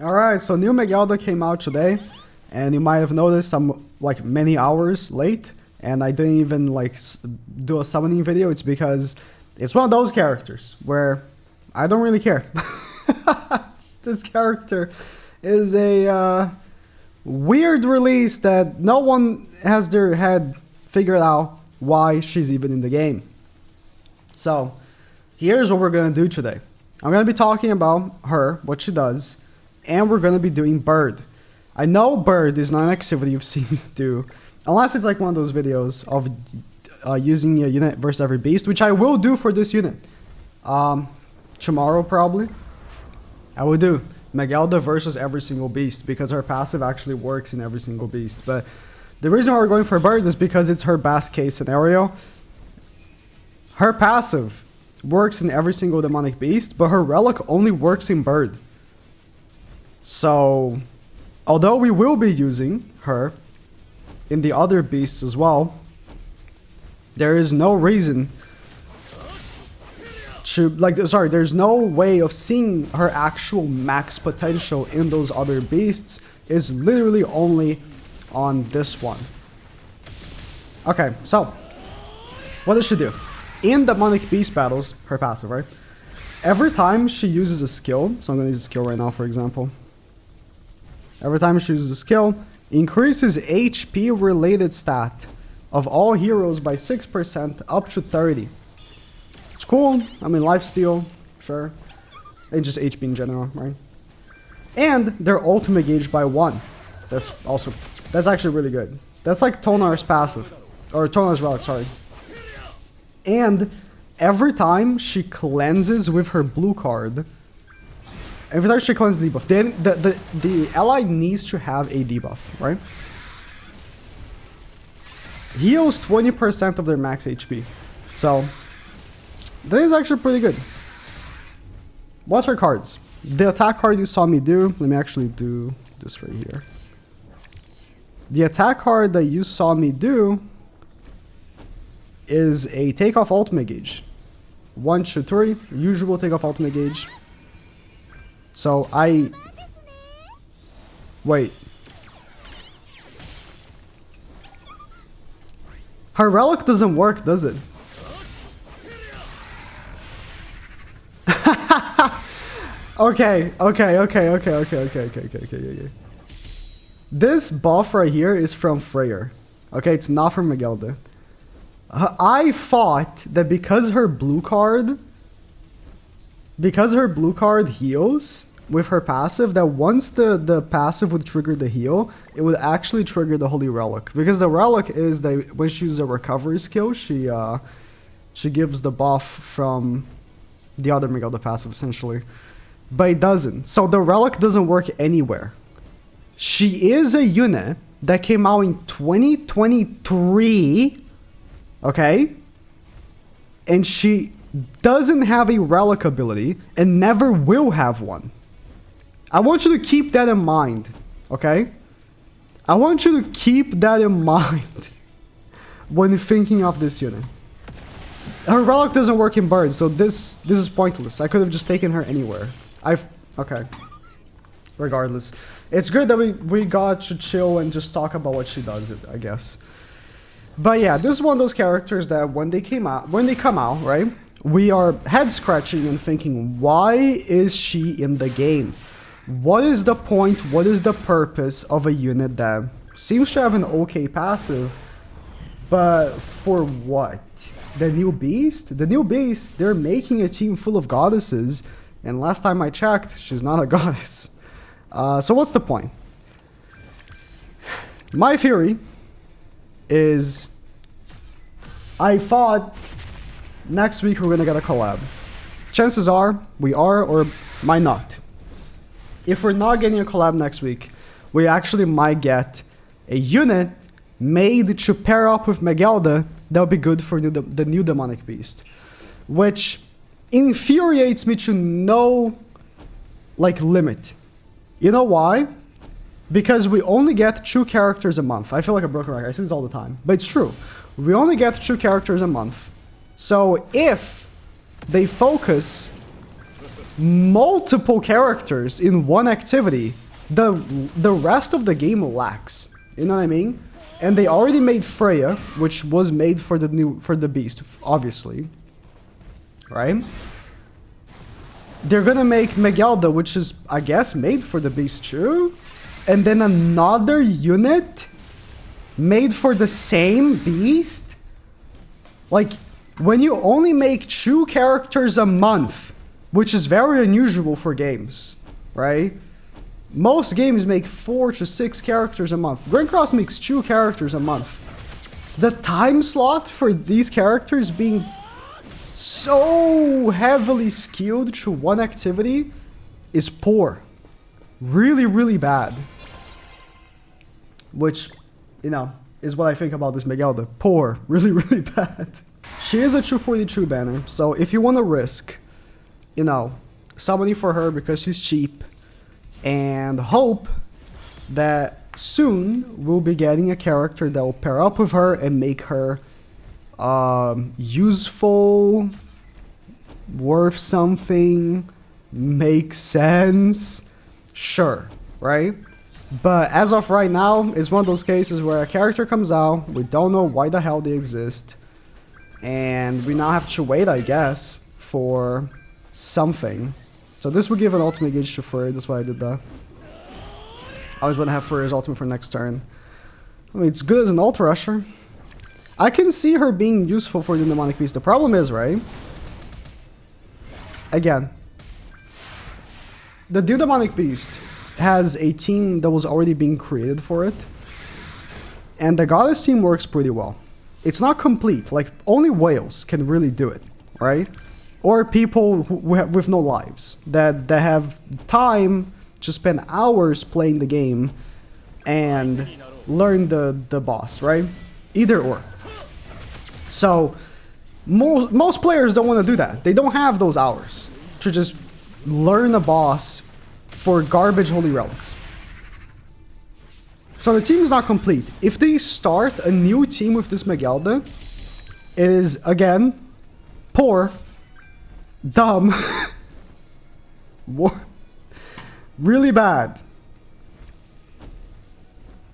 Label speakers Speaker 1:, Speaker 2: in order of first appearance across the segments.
Speaker 1: Alright, so new MEGELLDA came out today, and you might have noticed I'm like many hours late, and I didn't even like do a summoning video. It's because it's one of those characters where I don't really care. This character is a weird release that no one has their head figured out why she's even in the game. So here's what we're going to do today. I'm going to be talking about her, what she does, and we're going to be doing Bird. I know Bird is not an activity you've seen me do, unless it's like one of those videos of using a unit versus every beast, which I will do for this unit. Tomorrow probably. I will do MEGELLDA versus every single beast, because her passive actually works in every single beast. But the reason why we're going for Bird is because it's her best case scenario. Her passive works in every single demonic beast, but her relic only works in Bird. So, although we will be using her in the other beasts as well, there is no reason to, there's no way of seeing her actual max potential in those other beasts. Is literally only on this one. Okay, so what does she do? In demonic beast battles, her passive, right? Every time she uses a skill, so I'm going to use a skill right now, for example. Every time she uses a skill, increases HP related stat of all heroes by 6% up to 30. It's cool. I mean, lifesteal, sure. And just HP in general, right? And their ultimate gauge by 1. That's actually really good. That's like Tonar's passive. Or Tonar's relic, sorry. And every time she cleanses with her blue card, every time she cleanses debuff, then the ally needs to have a debuff, right? Heals 20% of their max HP. So that is actually pretty good. What's her cards? The attack card you saw me do. Let me actually do this right here. The attack card that you saw me do is a takeoff ultimate gauge. 1, 2, 3. Usual takeoff ultimate gauge. So wait. Her relic doesn't work, does it? Okay. This buff right here is from Freyr. Okay, it's not from MEGELLDA. I thought that because her blue card heals with her passive, that once the passive would trigger the heal, it would actually trigger the Holy Relic. Because the Relic is that when she uses a recovery skill, she gives the buff from the other MEGELLDA passive, essentially. But it doesn't. So the Relic doesn't work anywhere. She is a unit that came out in 2023, okay? And she doesn't have a Relic ability and never will have one. I want you to keep that in mind, okay? I want you to keep that in mind when thinking of this unit. Her Relic doesn't work in Bird, so this is pointless. I could have just taken her anywhere. Okay. Regardless. It's good that we got to chill and just talk about what she does, I guess. But yeah, this is one of those characters that when they come out, right? We are head scratching and thinking, why is she in the game? What is the point? What is the purpose of a unit that seems to have an okay passive, but for what? The new beast? The new beast, they're making a team full of goddesses, and last time I checked, she's not a goddess. So what's the point? My theory is I thought next week we're gonna get a collab. Chances are we are or might not. If we're not getting a collab next week, we actually might get a unit made to pair up with MEGELLDA that'll be good for the new demonic beast, which infuriates me to no limit. You know why? Because we only get 2 characters a month. I feel like a broken record. I say this all the time, but it's true. We only get 2 characters a month. So if they focus multiple characters in one activity, the rest of the game lacks. You know what I mean? And they already made Freya, which was made for the beast, obviously. Right? They're gonna make MEGELLDA, which is, I guess, made for the beast too. And then another unit made for the same beast? Like, when you only make 2 characters a month, which is very unusual for games, right? Most games make 4 to 6 characters a month. Grand Cross makes 2 characters a month. The time slot for these characters being so heavily skewed to one activity is poor. Really, really bad. Which, you know, is what I think about this MEGELLDA. Poor. Really, really bad. She is a 242 banner, so if you want to risk, you know, summoning for her because she's cheap, and hope that soon we'll be getting a character that will pair up with her and make her useful, worth something, make sense, sure, right? But as of right now, it's one of those cases where a character comes out, we don't know why the hell they exist, and we now have to wait, I guess, for something. So this would give an ultimate gauge to Furry, that's why I did that. I always want to have Furry's ultimate for next turn. I mean, it's good as an ult rusher. I can see her being useful for the Demonic Beast. The problem is, right? Again, the new Demonic Beast has a team that was already being created for it. And the Goddess team works pretty well. It's not complete, like only whales can really do it, right? Or people with no lives, that have time to spend hours playing the game and learn the boss, right? Either or. So, most players don't want to do that. They don't have those hours to just learn a boss for garbage holy relics. So the team is not complete. If they start a new team with this MEGELLDA, it is, again, poor, dumb, really bad.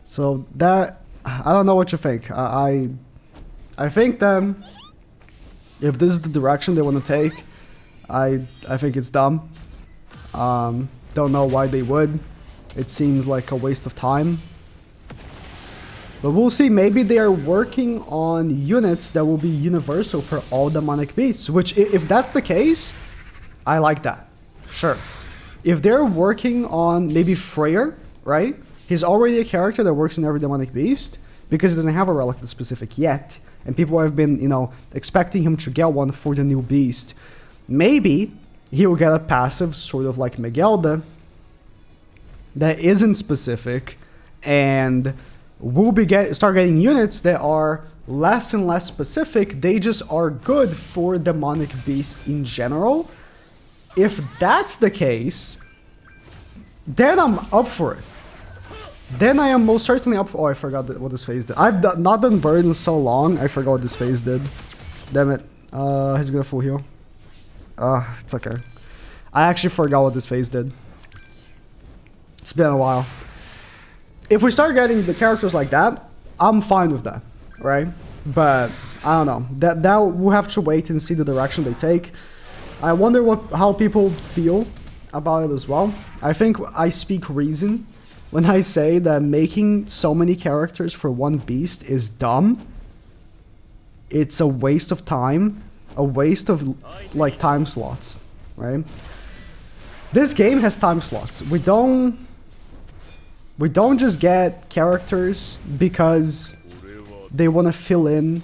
Speaker 1: So that, I don't know what you think. I think that if this is the direction they want to take, I think it's dumb. Don't know why they would. It seems like a waste of time. But we'll see. Maybe they are working on units that will be universal for all demonic beasts. Which, if that's the case, I like that. Sure. If they're working on maybe Freyr, right? He's already a character that works in every demonic beast because he doesn't have a relic that's specific yet. And people have been, you know, expecting him to get one for the new beast. Maybe he will get a passive, sort of like MEGELLDA, that isn't specific, and we'll start getting units that are less and less specific. They just are good for demonic beasts in general. If that's the case, then I'm up for it. Then I am most certainly up for... Oh, I forgot what this phase did. I've not done Bird in so long, I forgot what this phase did. Damn it. He's gonna full heal. It's okay. I actually forgot what this phase did. It's been a while. If we start getting the characters like that, I'm fine with that, right? But I don't know. That we'll have to wait and see the direction they take. I wonder how people feel about it as well. I think I speak reason when I say that making so many characters for one beast is dumb. It's a waste of time, a waste of like time slots, right? This game has time slots. We don't just get characters because they want to fill in,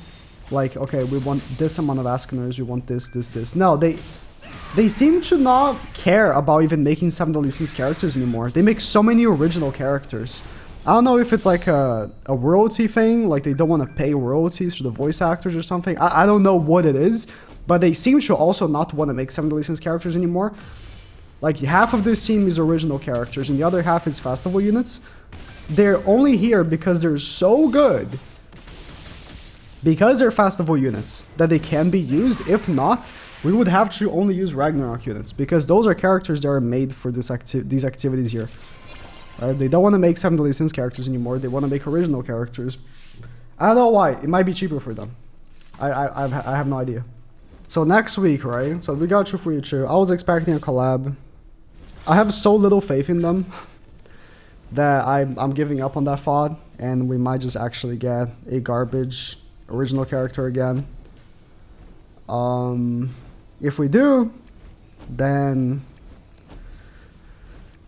Speaker 1: like, okay, we want this amount of Ascaners, we want this. No, they seem to not care about even making some of the licensed characters anymore. They make so many original characters. I don't know if it's like a royalty thing, like they don't want to pay royalties to the voice actors or something. I don't know what it is, but they seem to also not want to make some of the licensed characters anymore. Like half of this team is original characters and the other half is festival units. They're only here because they're so good, because they're festival units, that they can be used. If not, we would have to only use Ragnarok units because those are characters that are made for these activities here. They don't want to make 7 Deadly Sins characters anymore. They want to make original characters. I don't know why. It might be cheaper for them. I have no idea. So next week, right? So we got Chufuichu. I was expecting a collab. I have so little faith in them that I'm giving up on that thought, and we might just actually get a garbage original character again. If we do, then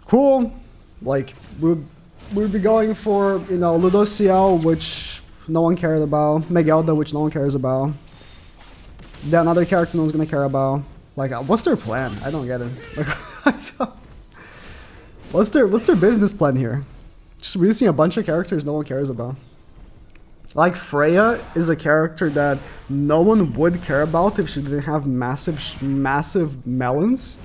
Speaker 1: cool. Like we'd be going for, you know, Ludociel, which no one cared about, MEGELLDA, which no one cares about. Then another character no one's gonna care about. Like, what's their plan? I don't get it. Like, what's their business plan here? Just releasing a bunch of characters no one cares about. Like, Freya is a character that no one would care about if she didn't have massive melons.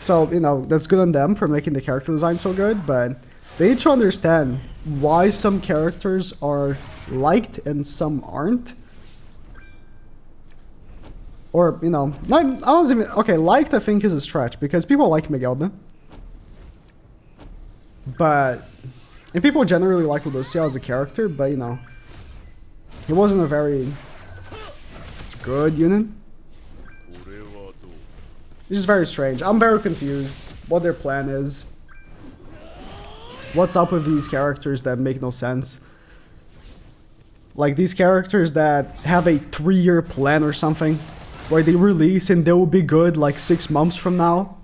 Speaker 1: So, you know, that's good on them for making the character design so good, but they need to understand why some characters are liked and some aren't. Or, you know, not, I don't even, okay, liked I think is a stretch because people like MEGELLDA. But, and people generally like Ludociel as a character, but, you know, he wasn't a very good unit. It's just very strange. I'm very confused what their plan is. What's up with these characters that make no sense? Like these characters that have a 3-year plan or something, where they release and they will be good like 6 months from now.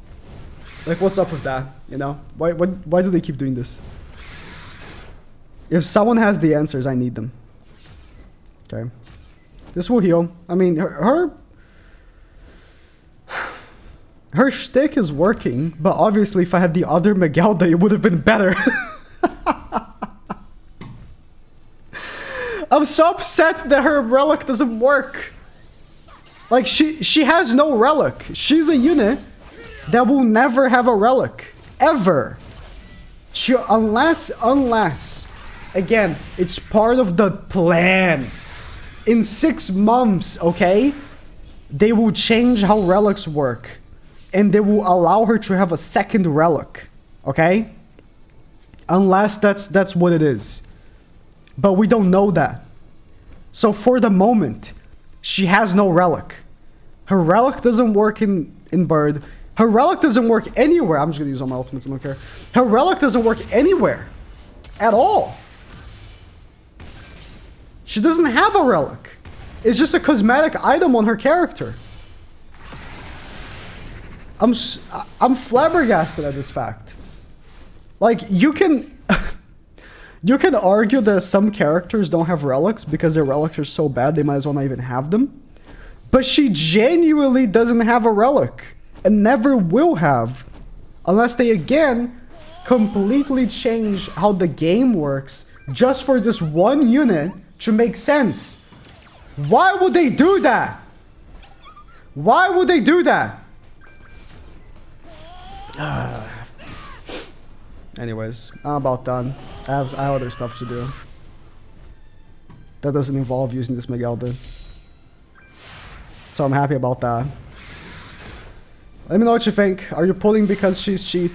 Speaker 1: Like what's up with that, you know? Why do they keep doing this? If someone has the answers, I need them. Okay. This will heal. I mean, her shtick is working, but obviously if I had the other MEGELLDA, it would have been better. I'm so upset that her relic doesn't work. Like, she has no relic. She's a unit that will never have a relic. Ever. Unless, again, it's part of the plan. In 6 months, okay, they will change how relics work. And they will allow her to have a second relic, okay? Unless that's what it is. But we don't know that. So for the moment, she has no relic. Her relic doesn't work in Bird. Her relic doesn't work anywhere. I'm just gonna use all my ultimates, I don't care. Her relic doesn't work anywhere. At all. She doesn't have a relic. It's just a cosmetic item on her character. I'm flabbergasted at this fact. Like, you can you can argue that some characters don't have relics because their relics are so bad they might as well not even have them. But she genuinely doesn't have a relic and never will have unless they again completely change how the game works just for this one unit to make sense. Why would they do that? Why would they do that? Anyways, I'm about done. I have other stuff to do. That doesn't involve using this MEGELLDA. So I'm happy about that. Let me know what you think. Are you pulling because she's cheap?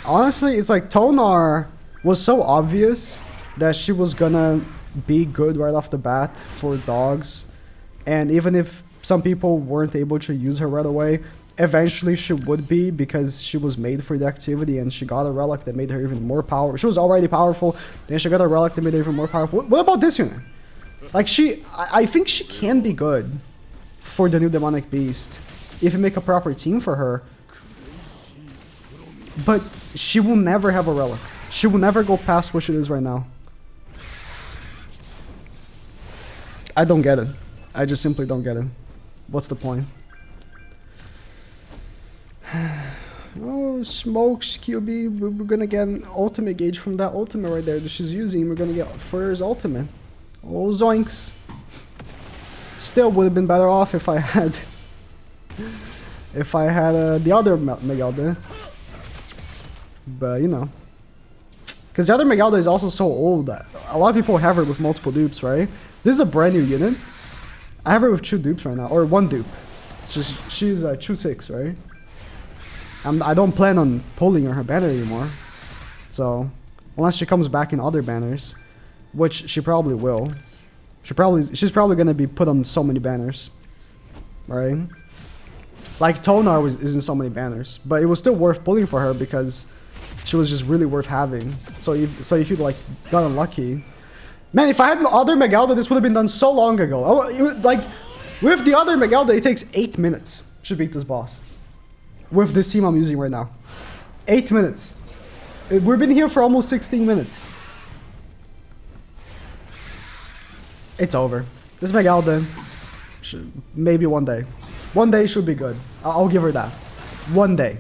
Speaker 1: Honestly, it's like Tonar was so obvious that she was gonna be good right off the bat for dogs. And even if some people weren't able to use her right away, eventually she would be because she was made for the activity and she got a relic that made her even more powerful. She was already powerful, then she got a relic that made her even more powerful. What about this unit? Like I think she can be good for the new demonic beast if you make a proper team for her. But she will never have a relic. She will never go past what she is right now. I don't get it. I just simply don't get it. What's the point? Oh, smokes, QB. We're gonna get an ultimate gauge from that ultimate right there that she's using. We're gonna get Fur's ultimate. Oh, zoinks. Still would have been better off if I had the other MEGELLDA. But, you know. Because the other MEGELLDA is also so old that a lot of people have her with multiple dupes, right? This is a brand new unit. I have her with 2 dupes right now, or 1 dupe. She's 2-6, right? I don't plan on pulling her banner anymore. So, unless she comes back in other banners, which she probably will. She's probably gonna be put on so many banners, right? Like Tonar is in so many banners, but it was still worth pulling for her because she was just really worth having. So if you like got unlucky, man, if I had other MEGELLDA, this would have been done so long ago. Like with the other MEGELLDA, it takes 8 minutes to beat this boss. With this team I'm using right now, 8 minutes. We've been here for almost 16 minutes. It's over. This MEGELLDA, maybe one day. One day should be good. I'll give her that. One day.